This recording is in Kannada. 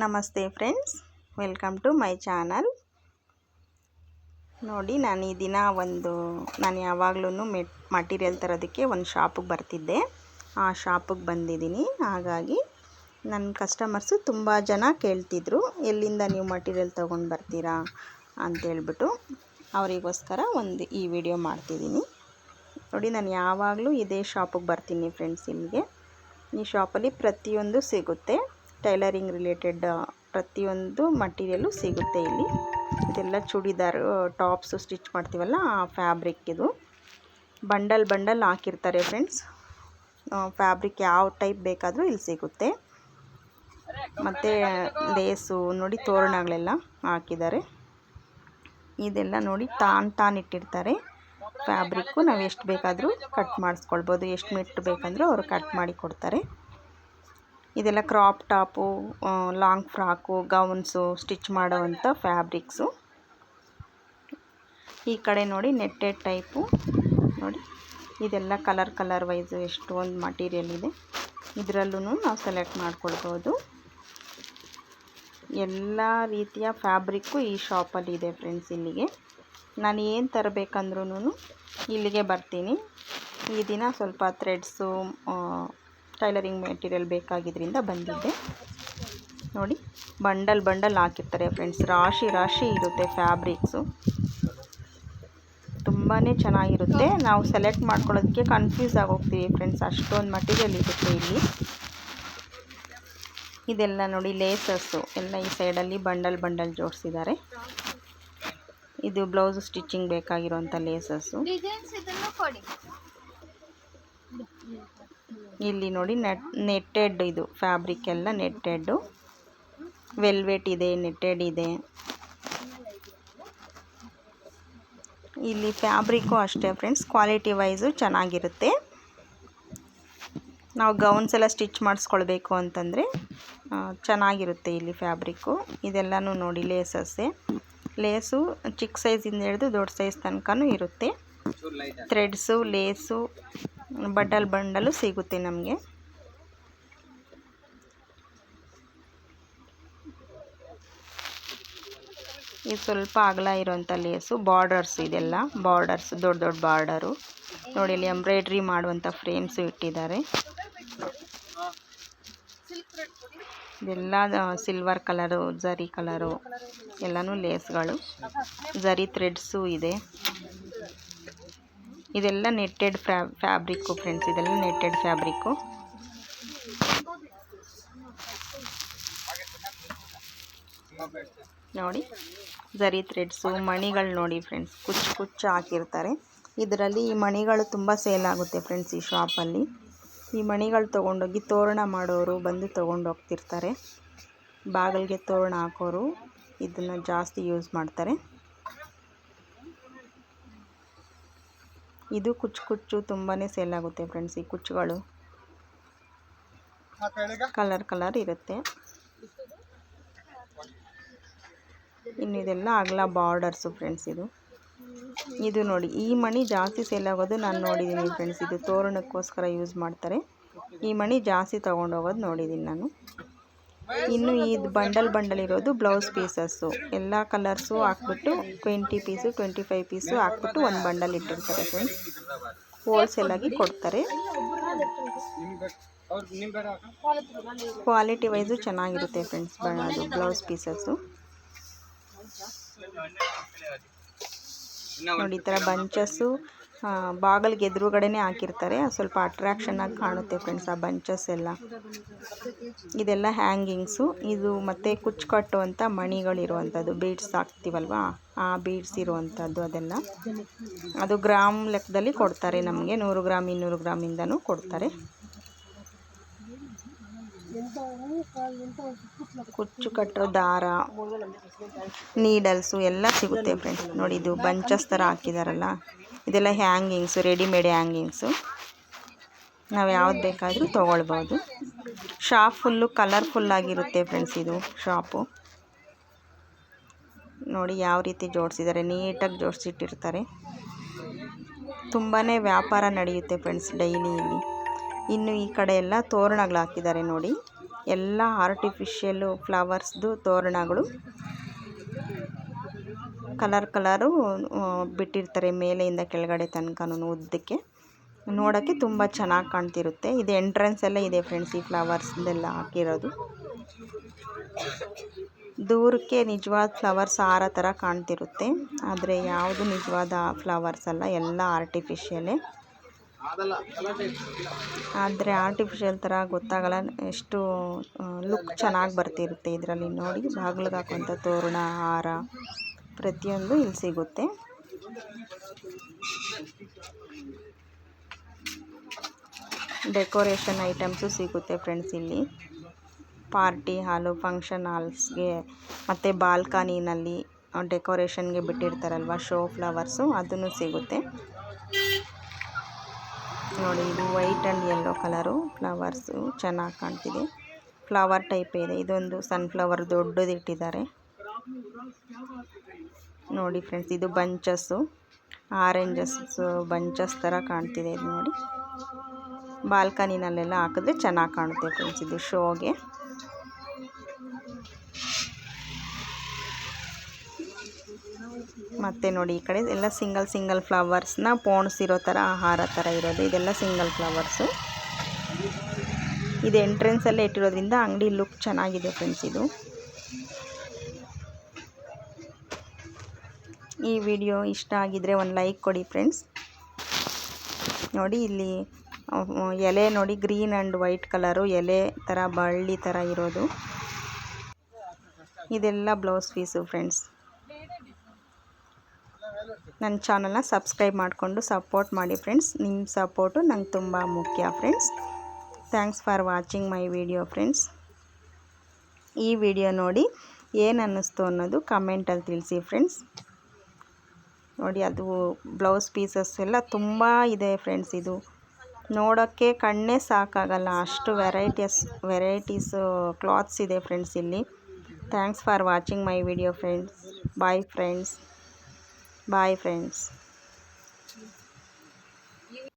ನಮಸ್ತೆ friends, welcome to my channel. ನೋಡಿ, ನಾನು ಈ ದಿನ ನಾನು ಯಾವಾಗಲೂ ಮಟೀರಿಯಲ್ ತರೋದಕ್ಕೆ ಒಂದು ಶಾಪಿಗೆ ಬರ್ತಿದ್ದೆ. ಆ ಶಾಪಿಗೆ ಬಂದಿದ್ದೀನಿ. ಹಾಗಾಗಿ ನನ್ನ ಕಸ್ಟಮರ್ಸು ತುಂಬ ಜನ ಕೇಳ್ತಿದ್ರು, ಎಲ್ಲಿಂದ ನೀವು ಮಟೀರಿಯಲ್ ತೊಗೊಂಡು ಬರ್ತೀರಾ ಅಂತೇಳ್ಬಿಟ್ಟು. ಅವರಿಗೋಸ್ಕರ ಈ ವಿಡಿಯೋ ಮಾಡ್ತಿದ್ದೀನಿ. ನೋಡಿ, ನಾನು ಯಾವಾಗಲೂ ಇದೇ ಶಾಪಿಗೆ ಬರ್ತೀನಿ ಫ್ರೆಂಡ್ಸ್. ಇಲ್ಲಿಗೆ ಈ ಶಾಪಲ್ಲಿ ಪ್ರತಿಯೊಂದು ಸಿಗುತ್ತೆ. ಟೈಲರಿಂಗ್ ರಿಲೇಟೆಡ್ ಪ್ರತಿಯೊಂದು ಮಟೀರಿಯಲ್ಲು ಸಿಗುತ್ತೆ ಇಲ್ಲಿ. ಇದೆಲ್ಲ ಚೂಡಿದಾರ್ ಟಾಪ್ಸು ಸ್ಟಿಚ್ ಮಾಡ್ತೀವಲ್ಲ, ಆ ಫ್ಯಾಬ್ರಿಕ್ ಇದು. ಬಂಡಲ್ ಹಾಕಿರ್ತಾರೆ ಫ್ರೆಂಡ್ಸ್. ಫ್ಯಾಬ್ರಿಕ್ ಯಾವ ಟೈಪ್ ಬೇಕಾದರೂ ಇಲ್ಲಿ ಸಿಗುತ್ತೆ. ಮತ್ತು ಲೇಸು ನೋಡಿ, ತೋರಣಗಳೆಲ್ಲ ಹಾಕಿದ್ದಾರೆ. ಇದೆಲ್ಲ ನೋಡಿ ತಾನ್ ಇಟ್ಟಿರ್ತಾರೆ ಫ್ಯಾಬ್ರಿಕ್ಕು. ನಾವು ಎಷ್ಟು ಬೇಕಾದರೂ ಕಟ್ ಮಾಡಿಸ್ಕೊಳ್ಬೋದು. ಎಷ್ಟು ಮೀಟ್ರ್ ಬೇಕಂದರೂ ಅವರು ಕಟ್ ಮಾಡಿ ಕೊಡ್ತಾರೆ. ಇದೆಲ್ಲ crop top, long frock, gowns stitch ಮಾಡೋವಂಥ ಫ್ಯಾಬ್ರಿಕ್ಸು. ಈ ಕಡೆ ನೋಡಿ ನೆಟ್ಟೆಡ್ ಟೈಪು. ನೋಡಿ, ಇದೆಲ್ಲ ಕಲರ್ ವೈಸು ಎಷ್ಟೊಂದು ಮಟೀರಿಯಲ್ ಇದೆ. ಇದರಲ್ಲೂ ನಾವು ಸೆಲೆಕ್ಟ್ ಮಾಡ್ಕೊಳ್ಬೋದು. ಎಲ್ಲ ರೀತಿಯ ಫ್ಯಾಬ್ರಿಕ್ಕು ಈ ಶಾಪಲ್ಲಿ ಇದೆ ಫ್ರೆಂಡ್ಸ್. ಇಲ್ಲಿಗೆ ನಾನು ಏನು ತರಬೇಕಂದ್ರೂ ಇಲ್ಲಿಗೆ ಬರ್ತೀನಿ. ಈ ದಿನ ಸ್ವಲ್ಪ ಥ್ರೆಡ್ಸು, ಟೈಲರಿಂಗ್ ಮೆಟೀರಿಯಲ್ ಬೇಕಾಗಿದ್ದರಿಂದ ಬಂದಿದ್ದೆ. ನೋಡಿ, ಬಂಡಲ್ ಹಾಕಿರ್ತಾರೆ ಫ್ರೆಂಡ್ಸ್. ರಾಶಿ ಇರುತ್ತೆ ಫ್ಯಾಬ್ರಿಕ್ಸು. ತುಂಬಾ ಚೆನ್ನಾಗಿರುತ್ತೆ. ನಾವು ಸೆಲೆಕ್ಟ್ ಮಾಡ್ಕೊಳ್ಳೋದಕ್ಕೆ ಕನ್ಫ್ಯೂಸ್ ಆಗೋಗ್ತೀವಿ ಫ್ರೆಂಡ್ಸ್, ಅಷ್ಟೊಂದು ಮಟೀರಿಯಲ್ ಇರುತ್ತೆ ಇಲ್ಲಿ. ಇದೆಲ್ಲ ನೋಡಿ ಲೇಸಸ್ಸು ಎಲ್ಲ ಈ ಸೈಡಲ್ಲಿ ಬಂಡಲ್ ಜೋಡಿಸಿದ್ದಾರೆ. ಇದು ಬ್ಲೌಸ್ ಸ್ಟಿಚಿಂಗ್ ಬೇಕಾಗಿರೋಂಥ ಲೇಸಸ್ಸು. ಇಲ್ಲಿ ನೋಡಿ ನೆಟ್ಟೆಡ್ ಇದು ಫ್ಯಾಬ್ರಿಕ್ ಎಲ್ಲ ನೆಟ್ಟೆಡ್ಡು. ವೆಲ್ವೆಟ್ ಇದೆ, ನೆಟ್ಟೆಡ್ ಇದೆ. ಇಲ್ಲಿ ಫ್ಯಾಬ್ರಿಕ್ಕು ಅಷ್ಟೇ ಫ್ರೆಂಡ್ಸ್, ಕ್ವಾಲಿಟಿ ವೈಸು ಚೆನ್ನಾಗಿರುತ್ತೆ. ನಾವು ಗೌನ್ಸ್ ಎಲ್ಲ ಸ್ಟಿಚ್ ಮಾಡಿಸ್ಕೊಳ್ಬೇಕು ಅಂತಂದರೆ ಚೆನ್ನಾಗಿರುತ್ತೆ ಇಲ್ಲಿ ಫ್ಯಾಬ್ರಿಕ್ಕು. ಇದೆಲ್ಲನೂ ನೋಡಿ ಲೇಸಸ್ಸೇ. ಲೇಸು ಚಿಕ್ಕ ಸೈಜಿಂದ ಹಿಡಿದು ದೊಡ್ಡ ಸೈಜ್ ತನಕನೂ ಇರುತ್ತೆ. ಥ್ರೆಡ್ಸು, ಲೇಸು, ಬಂಡಲು ಸಿಗುತ್ತೆ ನಮಗೆ. ಇದು ಸ್ವಲ್ಪ ಅಗಲ ಇರೋಂಥ ಲೇಸು. ಬಾರ್ಡರ್ಸ್, ಇದೆಲ್ಲ ಬಾರ್ಡರ್ಸ್, ದೊಡ್ಡ ಬಾರ್ಡರು. ನೋಡಿ, ಇಲ್ಲಿ ಎಂಬ್ರಾಯ್ಡ್ರಿ ಮಾಡುವಂಥ ಫ್ರೇಮ್ಸು ಇಟ್ಟಿದ್ದಾರೆ. ಇದೆಲ್ಲ ಸಿಲ್ವರ್ ಕಲರು, ಜರಿ ಕಲರು ಎಲ್ಲನೂ ಲೇಸ್ಗಳು. ಜರಿ ಥ್ರೆಡ್ಸು ಇದೆ. ಇದೆಲ್ಲ ನೆಟ್ಟೆಡ್ ಫ್ಯಾಬ್ರಿಕ್ಕು ಫ್ರೆಂಡ್ಸ್. ಇದೆಲ್ಲ ನೆಟ್ಟೆಡ್ ಫ್ಯಾಬ್ರಿಕ್ಕು. ನೋಡಿ, ಜರಿ ಥ್ರೆಡ್ಸು, ಮಣಿಗಳು ನೋಡಿ ಫ್ರೆಂಡ್ಸ್, ಕುಚ್ಚು ಹಾಕಿರ್ತಾರೆ. ಇದರಲ್ಲಿ ಈ ಮಣಿಗಳು ತುಂಬ ಸೇಲ್ ಆಗುತ್ತೆ ಫ್ರೆಂಡ್ಸ್ ಈ ಶಾಪಲ್ಲಿ. ಈ ಮಣಿಗಳು ತೊಗೊಂಡೋಗಿ ತೋರಣ ಮಾಡೋರು ಬಂದು ತೊಗೊಂಡೋಗ್ತಿರ್ತಾರೆ. ಬಾಗಿಲಿಗೆ ತೋರಣ ಹಾಕೋರು ಇದನ್ನು ಜಾಸ್ತಿ ಯೂಸ್ ಮಾಡ್ತಾರೆ. ಇದು ಕುಚ್ಚು ತುಂಬಾ ಸೇಲ್ ಆಗುತ್ತೆ ಫ್ರೆಂಡ್ಸ್. ಈ ಕುಚ್ಚುಗಳು ಕಲರ್ ಇರುತ್ತೆ. ಇನ್ನು ಇದೆಲ್ಲ ಅಗಲ ಬಾರ್ಡರ್ಸು ಫ್ರೆಂಡ್ಸ್. ಇದು ನೋಡಿ, ಈ ಮಣಿ ಜಾಸ್ತಿ ಸೇಲ್ ಆಗೋದು ನಾನು ನೋಡಿದ್ದೀನಿ ಫ್ರೆಂಡ್ಸ್. ಇದು ತೋರಣಕ್ಕೋಸ್ಕರ ಯೂಸ್ ಮಾಡ್ತಾರೆ. ಈ ಮಣಿ ಜಾಸ್ತಿ ತೊಗೊಂಡೋಗೋದು ನೋಡಿದ್ದೀನಿ ನಾನು. ಇನ್ನು ಇದು ಬಂಡಲ್ ಇರೋದು ಬ್ಲೌಸ್ ಪೀಸಸ್ಸು. ಎಲ್ಲ ಕಲರ್ಸು ಹಾಕ್ಬಿಟ್ಟು 20 ಪೀಸು 25 ಪೀಸು ಹಾಕ್ಬಿಟ್ಟು ಒಂದು ಬಂಡಲ್ ಇಟ್ಟಿರ್ತಾರೆ ಫ್ರೆಂಡ್ಸ್. ಹೋಲ್ಸೇಲಾಗಿ ಕೊಡ್ತಾರೆ. ಕ್ವಾಲಿಟಿ ವೈಸು ಚೆನ್ನಾಗಿರುತ್ತೆ ಫ್ರೆಂಡ್ಸ್ ಅದು ಬ್ಲೌಸ್ ಪೀಸಸ್ಸು. ನೋಡಿ, ಈ ಥರ ಬಂಚಸ್ಸು ಬಾಗಿಲಿಗೆ ಎದುರುಗಡೆನೇ ಹಾಕಿರ್ತಾರೆ. ಸ್ವಲ್ಪ ಅಟ್ರಾಕ್ಷನ್ ಆಗಿ ಕಾಣುತ್ತೆ ಫ್ರೆಂಡ್ಸ್ ಆ ಬಂಚಸ್ ಎಲ್ಲ. ಇದೆಲ್ಲ ಹ್ಯಾಂಗಿಂಗ್ಸು. ಇದು ಮತ್ತು ಕುಚ್ಚು ಕಟ್ಟುವಂಥ ಮಣಿಗಳಿರುವಂಥದ್ದು, ಬೀಡ್ಸ್ ಹಾಕ್ತೀವಲ್ವ, ಆ ಬೀಡ್ಸ್ ಇರುವಂಥದ್ದು. ಅದೆಲ್ಲ ಅದು ಗ್ರಾಮ್ ಲೆಕ್ಕದಲ್ಲಿ ಕೊಡ್ತಾರೆ ನಮಗೆ. 100 ಗ್ರಾಮ್ 200 ಗ್ರಾಮಿಂದನೂ ಕೊಡ್ತಾರೆ. ಕುಚ್ಚು ಕಟ್ಟೋ ದಾರ, ನೀಡಲ್ಸು ಎಲ್ಲ ಸಿಗುತ್ತೆ ಫ್ರೆಂಡ್ಸ್. ನೋಡಿ, ಇದು ಬಂಚಸ್ ಥರ ಹಾಕಿದಾರಲ್ಲ, ಇದೆಲ್ಲ ಹ್ಯಾಂಗಿಂಗ್ಸು, ರೆಡಿಮೇಡ್ ಹ್ಯಾಂಗಿಂಗ್ಸು. ನಾವು ಯಾವ್ದು ಬೇಕಾದರೂ ತೊಗೊಳ್ಬೋದು. ಶಾಪ್ ಫುಲ್ಲು ಕಲರ್ಫುಲ್ಲಾಗಿರುತ್ತೆ ಫ್ರೆಂಡ್ಸ್ ಇದು ಶಾಪು. ನೋಡಿ ಯಾವ ರೀತಿ ಜೋಡಿಸಿದ್ದಾರೆ, ನೀಟಾಗಿ ಜೋಡಿಸಿಟ್ಟಿರ್ತಾರೆ. ತುಂಬಾ ವ್ಯಾಪಾರ ನಡೆಯುತ್ತೆ ಫ್ರೆಂಡ್ಸ್ ಡೈಲಿ ಇಲ್ಲಿ. ಇನ್ನು ಈ ಕಡೆ ಎಲ್ಲ ತೋರಣಗಳು ಹಾಕಿದ್ದಾರೆ ನೋಡಿ. ಎಲ್ಲ ಆರ್ಟಿಫಿಷಿಯಲ್ಲು ಫ್ಲವರ್ಸ್ದು ತೋರಣಗಳು ಕಲರು ಬಿಟ್ಟಿರ್ತಾರೆ ಮೇಲೆಯಿಂದ ಕೆಳಗಡೆ ತನಕನೂ ಉದ್ದಕ್ಕೆ. ನೋಡೋಕ್ಕೆ ತುಂಬ ಚೆನ್ನಾಗಿ ಕಾಣ್ತಿರುತ್ತೆ. ಇದು ಎಂಟ್ರೆನ್ಸ್ ಎಲ್ಲ ಇದೆ ಫ್ರೆಂಡ್ಸ್, ಈ ಫ್ಲವರ್ಸ್ದೆಲ್ಲ ಹಾಕಿರೋದು. ದೂರಕ್ಕೆ ನಿಜವಾದ ಫ್ಲವರ್ಸ್ ಹಾರ ಥರ ಕಾಣ್ತಿರುತ್ತೆ, ಆದರೆ ಯಾವುದು ನಿಜವಾದ ಫ್ಲವರ್ಸ್ ಅಲ್ಲ, ಎಲ್ಲ ಆರ್ಟಿಫಿಷಿಯಲೇ. ಆದರೆ ಆರ್ಟಿಫಿಷಿಯಲ್ ಥರ ಗೊತ್ತಾಗಲ್ಲ, ಎಷ್ಟು ಲುಕ್ ಚೆನ್ನಾಗಿ ಬರ್ತಿರುತ್ತೆ ಇದರಲ್ಲಿ. ನೋಡಿ, ಬಾಗಿಲಿಗೆ ಹಾಕುವಂಥ ತೋರಣ, ಹಾರ ಪ್ರತಿಯೊಂದು ಇಲ್ಲಿ ಸಿಗುತ್ತೆ. ಡೆಕೋರೇಷನ್ ಐಟಮ್ಸು ಸಿಗುತ್ತೆ ಫ್ರೆಂಡ್ಸ್ ಇಲ್ಲಿ. ಪಾರ್ಟಿ ಹಾಲು, ಫಂಕ್ಷನ್ ಹಾಲ್ಸ್ಗೆ ಮತ್ತು ಬಾಲ್ಕನಿನಲ್ಲಿ ಡೆಕೋರೇಷನ್ಗೆ ಬಿಟ್ಟಿರ್ತಾರಲ್ವ ಶೋ ಫ್ಲವರ್ಸು, ಅದನ್ನು ಸಿಗುತ್ತೆ. ನೋಡಿ, ಇದು white and yellow colour flowers ಚೆನ್ನಾಗಿ ಕಾಣ್ತಿದೆ. ಫ್ಲವರ್ ಟೈಪ್ ಇದೆ. ಇದೊಂದು ಸನ್ಫ್ಲವರ್ ದೊಡ್ಡದು ಇಟ್ಟಿದ್ದಾರೆ ನೋಡಿ ಫ್ರೆಂಡ್ಸ್. ಇದು ಬಂಚಸ್ಸು, ಆರೆಂಜಸ್ಸು ಬಂಚಸ್ ಥರ ಕಾಣ್ತಿದೆ. ಇದು ನೋಡಿ, ಬಾಲ್ಕನಿನಲ್ಲೆಲ್ಲ ಹಾಕಿದ್ರೆ ಚೆನ್ನಾಗಿ ಕಾಣುತ್ತೆ ಫ್ರೆಂಡ್ಸ್, ಇದು ಶೋಗೆ. ಮತ್ತು ನೋಡಿ, ಈ ಕಡೆ ಎಲ್ಲ ಸಿಂಗಲ್ ಫ್ಲವರ್ಸ್ನ ಪೋಣಿಸಿರೋ ಥರ, ಹಾರ ಥರ ಇರೋದು, ಇದೆಲ್ಲ ಸಿಂಗಲ್ ಫ್ಲವರ್ಸು. ಇದು ಎಂಟ್ರೆನ್ಸಲ್ಲೇ ಇಟ್ಟಿರೋದ್ರಿಂದ ಅಂಗಡಿ ಲುಕ್ ಚೆನ್ನಾಗಿದೆ ಫ್ರೆಂಡ್ಸ್. ಇದು ಈ ವಿಡಿಯೋ ಇಷ್ಟ ಆಗಿದ್ರೆ ಒಂದು ಲೈಕ್ ಕೊಡಿ ಫ್ರೆಂಡ್ಸ್. ನೋಡಿ, ಇಲ್ಲಿ ಎಲೆ ನೋಡಿ, ಗ್ರೀನ್ ಆ್ಯಂಡ್ ವೈಟ್ ಕಲರು ಎಲೆ ಥರ, ಬಳ್ಳಿ ಥರ ಇರೋದು. ಇದೆಲ್ಲ ಬ್ಲೌಸ್ ಪೀಸು ಫ್ರೆಂಡ್ಸ್. ನನ್ನ ಚಾನಲ್ನ ಸಬ್ಸ್ಕ್ರೈಬ್ ಮಾಡಿಕೊಂಡು ಸಪೋರ್ಟ್ ಮಾಡಿ ಫ್ರೆಂಡ್ಸ್. ನಿಮ್ಮ ಸಪೋರ್ಟು ನಂಗೆ ತುಂಬ ಮುಖ್ಯ friends. Thanks for watching my video friends. ಈ ವಿಡಿಯೋ ನೋಡಿ ಏನು ಅನ್ನಿಸ್ತು ಅನ್ನೋದು ಕಮೆಂಟಲ್ಲಿ ತಿಳಿಸಿ ಫ್ರೆಂಡ್ಸ್. ನೋಡಿ, ಅದು ಬ್ಲೌಸ್ ಪೀಸಸ್ ಎಲ್ಲ ತುಂಬ ಇದೆ ಫ್ರೆಂಡ್ಸ್. ಇದು ನೋಡೋಕ್ಕೆ ಕಣ್ಣೇ ಸಾಕಾಗಲ್ಲ, ಅಷ್ಟು ವೆರೈಟೀಸು ಕ್ಲಾತ್ಸ್ ಇದೆ ಫ್ರೆಂಡ್ಸ್ ಇಲ್ಲಿ. Thanks for watching my video friends. Bye friends.